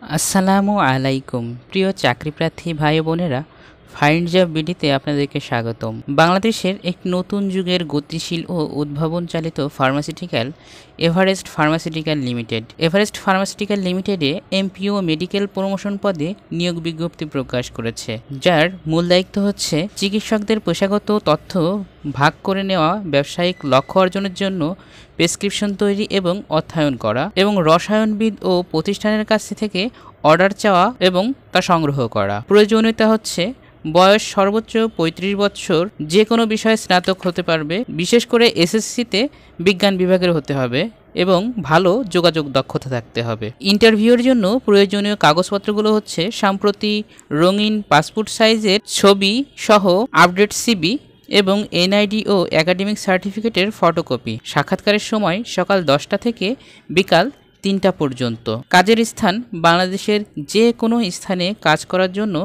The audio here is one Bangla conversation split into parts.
আসসালামু আলাইকুম প্রিয় চাকরিপ্রার্থী ভাই বোনেরা, ফাইন্ড জব বিডিতে আপনাদেরকে স্বাগতম। বাংলাদেশের এক নতুন যুগের গতিশীল ও উদ্ভাবন চালিত ফার্মাসিউটিক্যাল এভারেস্ট ফার্মাসিউটিক্যাল লিমিটেড লিমিটেডে এমপিও মেডিকেল প্রমোশন পদে নিয়োগ বিজ্ঞপ্তি প্রকাশ করেছে, যার মূল দায়িত্ব হচ্ছে চিকিৎসকদের পেশাগত তথ্য ভাগ করে নেওয়া, ব্যবসায়িক লক্ষ্য অর্জনের জন্য প্রেসক্রিপশন তৈরি এবং অর্থায়ন করা, এবং রসায়নবিদ ও প্রতিষ্ঠানের কাছ থেকে অর্ডার চাওয়া এবং তা সংগ্রহ করা। প্রয়োজনীয়তা হচ্ছে বয়স সর্বোচ্চ ৩৫ বছর, যে কোনো বিষয়ে স্নাতক হতে পারবে, বিশেষ করে এসএসসিতে বিজ্ঞান বিভাগের হতে হবে এবং ভালো যোগাযোগ দক্ষতা থাকতে হবে। ইন্টারভিউয়ের জন্য প্রয়োজনীয় কাগজপত্রগুলো হচ্ছে সাম্প্রতি রঙিন পাসপোর্ট সাইজের ছবি সহ আপডেট সিবি এবং এনআইডি ও একাডেমিক সার্টিফিকেটের ফটোকপি। সাক্ষাৎকারের সময় সকাল 10টা থেকে বিকাল 3টা পর্যন্ত। কাজের স্থান বাংলাদেশের যে কোনো স্থানে কাজ করার জন্য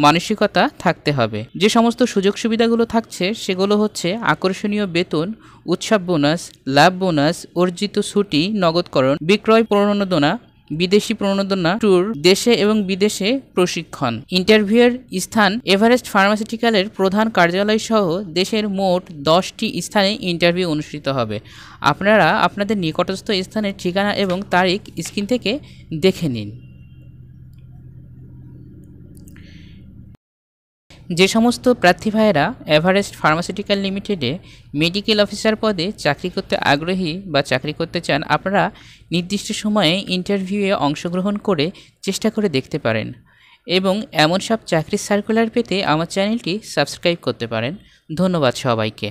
মানসিকতা থাকতে হবে। যে সমস্ত সুযোগ সুবিধাগুলো থাকছে সেগুলো হচ্ছে আকর্ষণীয় বেতন, উৎসব বোনাস, লাভ বোনাস, অর্জিত ছুটি, নগদকরণ, বিক্রয় প্রণোদনা, বিদেশি প্রণোদনা, ট্যুর, দেশে এবং বিদেশে প্রশিক্ষণ। ইন্টারভিউয়ের স্থান এভারেস্ট ফার্মাসিউটিক্যালের প্রধান কার্যালয় সহ দেশের মোট 10টি স্থানে ইন্টারভিউ অনুষ্ঠিত হবে। আপনারা আপনাদের নিকটস্থ স্থানের ঠিকানা এবং তারিখ স্ক্রিন থেকে দেখে নিন। যে সমস্ত প্রার্থী ভাইয়েরা এভারেস্ট ফার্মাসিউটিক্যাল লিমিটেডে মেডিকেল অফিসার পদে চাকরি করতে আগ্রহী বা চাকরি করতে চান, আপনারা নির্দিষ্ট সময়ে ইন্টারভিউয়ে অংশগ্রহণ করে চেষ্টা করে দেখতে পারেন এবং এমন সব চাকরির সার্কুলার পেতে আমার চ্যানেলটি সাবস্ক্রাইব করতে পারেন। ধন্যবাদ সবাইকে।